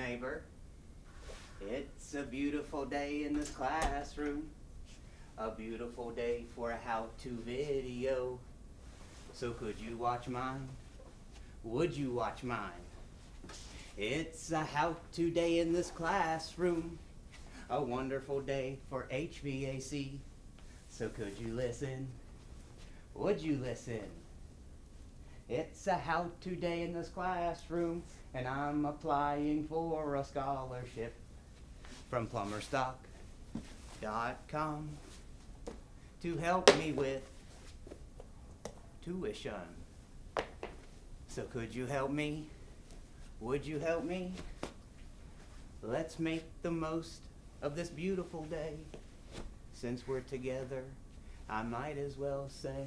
neighbor. It's a beautiful day in this classroom. A beautiful day for a how-to video. So could you watch mine? Would you watch mine? It's a how-to day in this classroom. A wonderful day for HVAC. So could you listen? Would you listen? It's a how-to day in this classroom, and I'm applying for a scholarship from plumberstock.com to help me with tuition. So could you help me? Would you help me? Let's make the most of this beautiful day. Since we're together, I might as well say,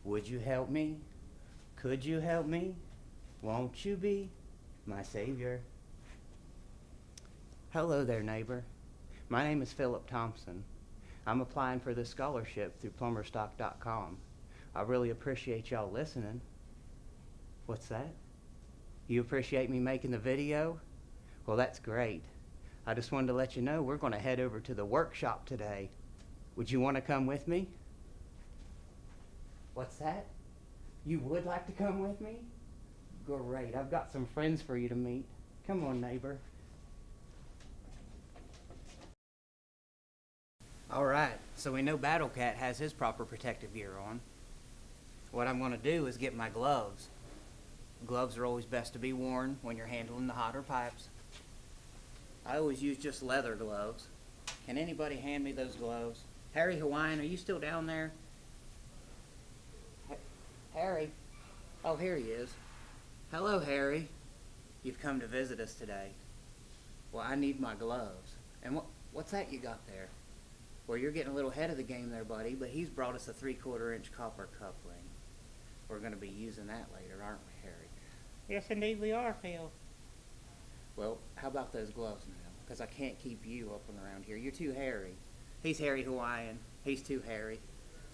would you help me? Could you help me? Won't you be my savior? Hello there, neighbor. My name is Philip Thompson. I'm applying for this scholarship through plumberstock.com. I really appreciate y'all listening. What's that? You appreciate me making the video? Well, that's great. I just wanted to let you know we're going to head over to the workshop today. Would you want to come with me? What's that? You would like to come with me? Great. I've got some friends for you to meet. Come on, neighbor. All right, so we know Battle Cat has his proper protective gear on. What I'm going to do is get my gloves. Gloves are always best to be worn when you're handling the hotter pipes. I always use just leather gloves. Can anybody hand me those gloves? Harry Hawaiian, are you still down there? Harry? Oh, here he is. Hello, Harry. You've come to visit us today. Well, I need my gloves. And what's that you got there? Well, you're getting a little ahead of the game there, buddy, but he's brought us a 3/4 inch copper coupling. We're going to be using that later, aren't we, Harry? Yes, indeed we are, Phil. Well, how about those gloves now? Because I can't keep you up and around here. You're too hairy. He's Harry Hawaiian. He's too hairy.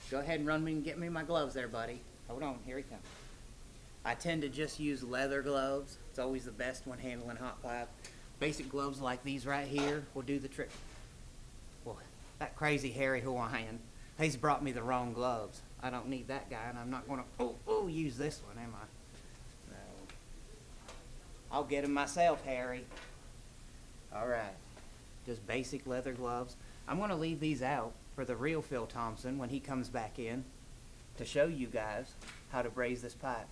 Go ahead and run me and get me my gloves there, buddy. Hold on, here he comes. I tend to just use leather gloves. It's always the best when handling hot pipe. Basic gloves like these right here will do the trick. Well, that crazy Harry Hawaiian, he's brought me the wrong gloves. I don't need that guy, and I'm not going to use this one, am I? No. I'll get him myself, Harry. All right. Just basic leather gloves. I'm going to leave these out for the real Phil Thompson when he comes back in to show you guys how to braze this pipe.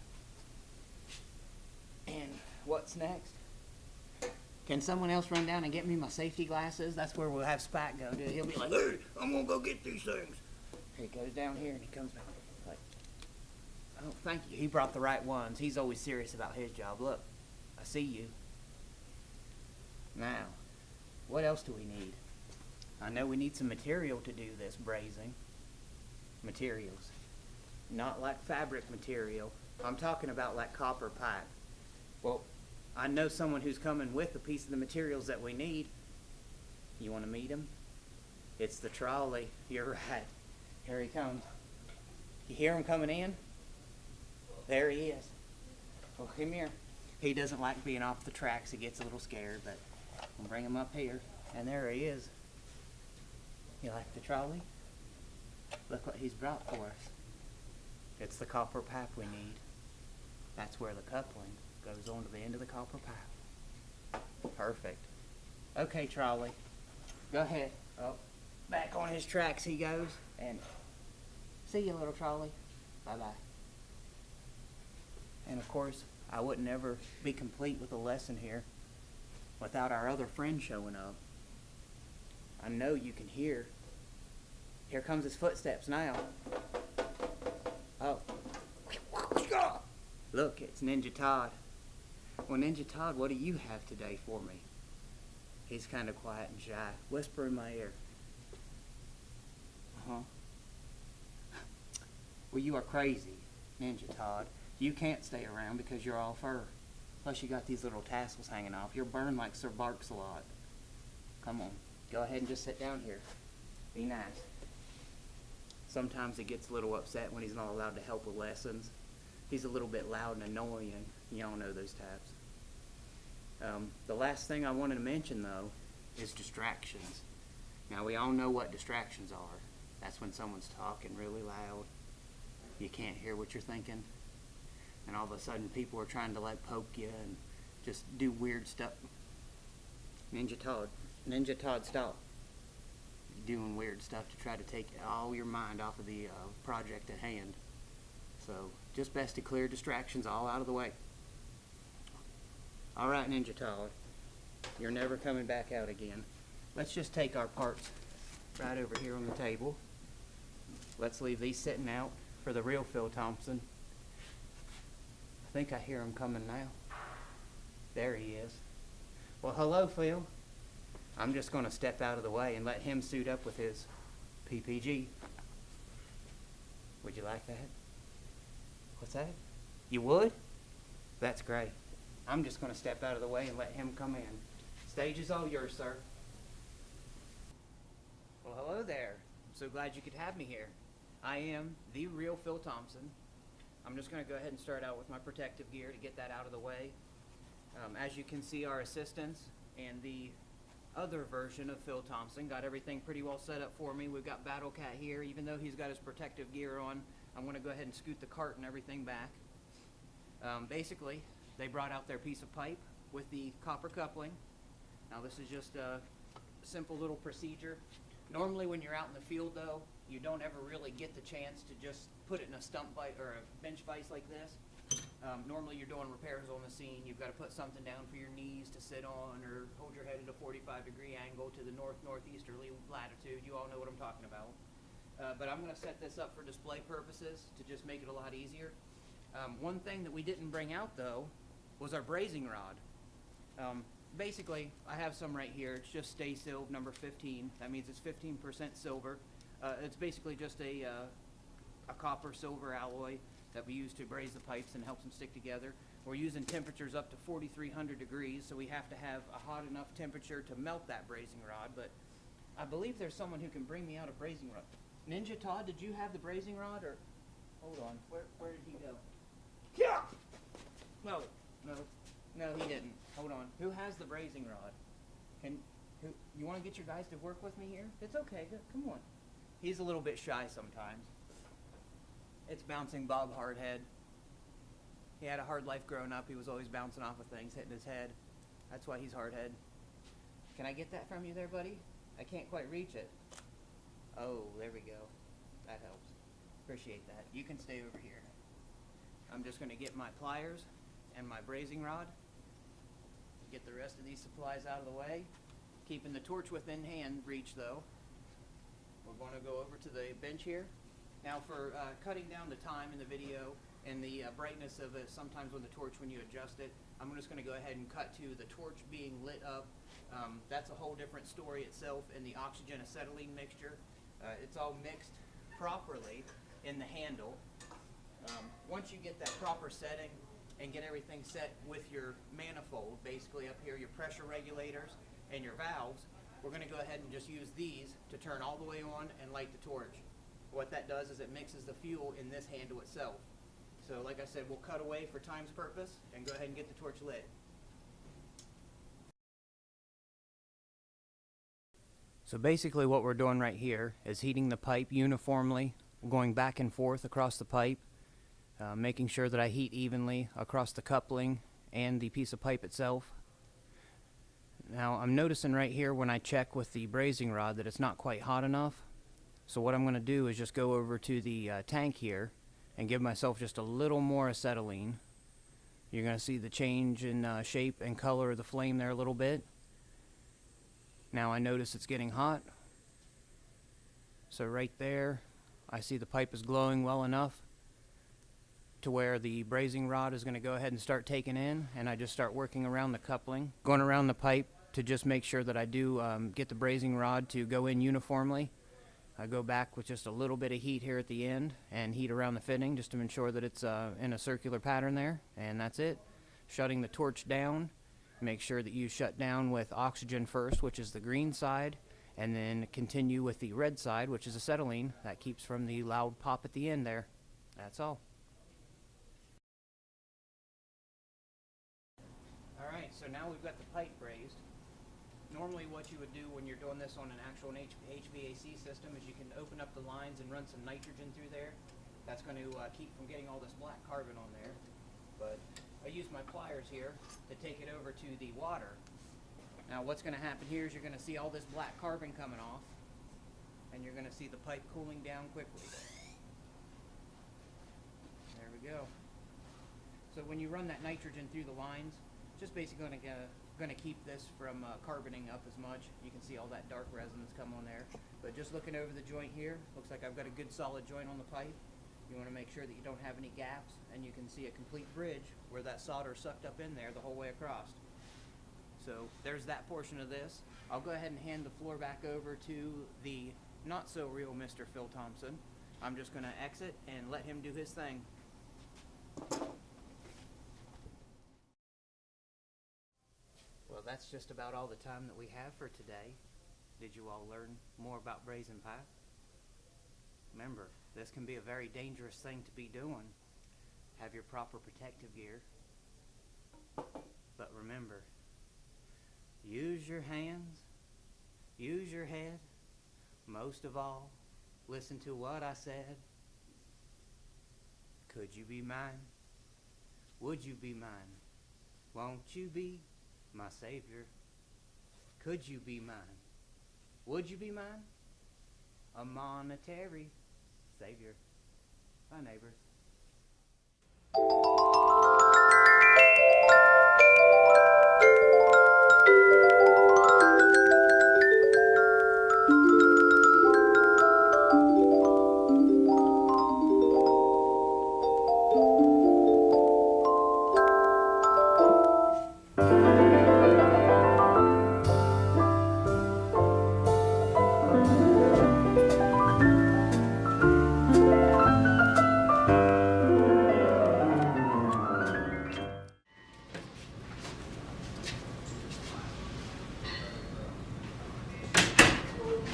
And what's next? Can someone else run down and get me my safety glasses? That's where we'll have Spike go. He'll be like, hey, I'm going to go get these things. He goes down here and he comes back like, oh, thank you. He brought the right ones. He's always serious about his job. Look, I see you. Now, what else do we need? I know we need some material to do this brazing. Materials. Not like fabric material. I'm talking about like copper pipe. Well, I know someone who's coming with a piece of the materials that we need. You want to meet him? It's the trolley. You're right. Here he comes. You hear him coming in? There he is. Well, come here. He doesn't like being off the tracks. He gets a little scared, but we'll bring him up here. And there he is. You like the trolley? Look what he's brought for us. It's the copper pipe we need. That's where the coupling goes on to the end of the copper pipe. Perfect. Okay, trolley. Go ahead. Oh, back on his tracks he goes. And see you, little trolley. Bye-bye. And of course, I wouldn't ever be complete with a lesson here without our other friend showing up. I know you can hear. Here comes his footsteps now. Oh. Look, it's Ninja Todd. Well, Ninja Todd, what do you have today for me? He's kind of quiet and shy. Whisper in my ear. Uh-huh. Well, you are crazy, Ninja Todd. You can't stay around because you're all fur. Plus you got these little tassels hanging off. You're burned like Sir Barks-a-Lot. Come on, go ahead and just sit down here. Be nice. Sometimes he gets a little upset when he's not allowed to help with lessons. He's a little bit loud and annoying. Y'all know those types. The last thing I wanted to mention, though, is distractions. Now, we all know what distractions are. That's when someone's talking really loud. You can't hear what you're thinking. And all of a sudden, people are trying to, like, poke you and just do weird stuff. Ninja Todd, stop doing weird stuff to try to take all your mind off of the project at hand. So, just best to clear distractions all out of the way. All right, Ninja Todd, you're never coming back out again. Let's just take our parts right over here on the table. Let's leave these sitting out for the real Phil Thompson. I think I hear him coming now. There he is. Well, hello, Phil. I'm just going to step out of the way and let him suit up with his PPG. Would you like that? What's that? You would? That's great. I'm just going to step out of the way and let him come in. Stage is all yours, sir. Well, hello there. I'm so glad you could have me here. I am the real Phil Thompson. I'm just going to go ahead and start out with my protective gear to get that out of the way. As you can see, our assistants and the other version of Phil Thompson got everything pretty well set up for me. We've got Battle Cat here. Even though he's got his protective gear on, I'm going to go ahead and scoot the cart and everything back. Basically, they brought out their piece of pipe with the copper coupling. Now, this is just a simple little procedure. Normally, when you're out in the field, though, you don't ever really get the chance to just put it in a stump vise or a bench vise like this. Normally, you're doing repairs on the scene. You've got to put something down for your knees to sit on, or hold your head at a 45-degree angle to the northeasterly latitude. You all know what I'm talking about. But I'm going to set this up for display purposes to just make it a lot easier. One thing that we didn't bring out, though, was our brazing rod. Basically, I have some right here. It's just Stay Silv number 15. That means it's 15% silver. It's basically just a copper-silver alloy that we use to braze the pipes and helps them stick together. We're using temperatures up to 4,300 degrees, so we have to have a hot enough temperature to melt that brazing rod. But I believe there's someone who can bring me out a brazing rod. Ninja Todd, did you have the brazing rod, or hold on? Where did he go? Yeah. No, he didn't. Hold on. Who has the brazing rod? You want to get your guys to work with me here? It's okay. Come on. He's a little bit shy sometimes. It's bouncing Bob Hardhead. He had a hard life growing up. He was always bouncing off of things, hitting his head. That's why he's Hardhead. Can I get that from you there, buddy? I can't quite reach it. Oh, there we go. That helps. Appreciate that. You can stay over here. I'm just going to get my pliers and my brazing rod. Get the rest of these supplies out of the way. Keeping the torch within hand reach, though. We're going to go over to the bench here. Now, for cutting down the time in the video and the brightness of it, sometimes when the torch, when you adjust it, I'm just going to go ahead and cut to the torch being lit up. That's a whole different story itself in the oxygen acetylene mixture. It's all mixed properly in the handle. Once you get that proper setting and get everything set with your manifold, basically up here, your pressure regulators and your valves, we're going to go ahead and just use these to turn all the way on and light the torch. What that does is it mixes the fuel in this handle itself. So like I said, we'll cut away for time's purpose and go ahead and get the torch lit. So basically what we're doing right here is heating the pipe uniformly, going back and forth across the pipe, making sure that I heat evenly across the coupling and the piece of pipe itself. Now I'm noticing right here when I check with the brazing rod that it's not quite hot enough. So what I'm going to do is just go over to the tank here and give myself just a little more acetylene. You're going to see the change in shape and color of the flame there a little bit. Now I notice it's getting hot. So right there, I see the pipe is glowing well enough to where the brazing rod is going to go ahead and start taking in, and I just start working around the coupling, going around the pipe to just make sure that I do get the brazing rod to go in uniformly. I go back with just a little bit of heat here at the end and heat around the fitting just to ensure that it's in a circular pattern there, and that's it. Shutting the torch down, make sure that you shut down with oxygen first, which is the green side, and then continue with the red side, which is acetylene. That keeps from the loud pop at the end there. That's all. Alright, so now we've got the pipe brazed. Normally what you would do when you're doing this on an actual HVAC system is you can open up the lines and run some nitrogen through there. That's going to keep from getting all this black carbon on there. But I use my pliers here to take it over to the water. Now what's going to happen here is you're going to see all this black carbon coming off, and you're going to see the pipe cooling down quickly. There we go. So when you run that nitrogen through the lines, just basically going to keep this from carboning up as much. You can see all that dark resin that's come on there. But just looking over the joint here, looks like I've got a good solid joint on the pipe. You want to make sure that you don't have any gaps, and you can see a complete bridge where that solder sucked up in there the whole way across. So there's that portion of this. I'll go ahead and hand the floor back over to the not so real Mr. Phil Thompson. I'm just going to exit and let him do his thing. Well, that's just about all the time that we have for today. Did you all learn more about brazing pipe? Remember, this can be a very dangerous thing to be doing. Have your proper protective gear. But remember, use your hands, use your head. Most of all, listen to what I said. Could you be mine? Would you be mine? Won't you be my savior? Could you be mine? Would you be mine? A monetary savior. Bye, neighbors.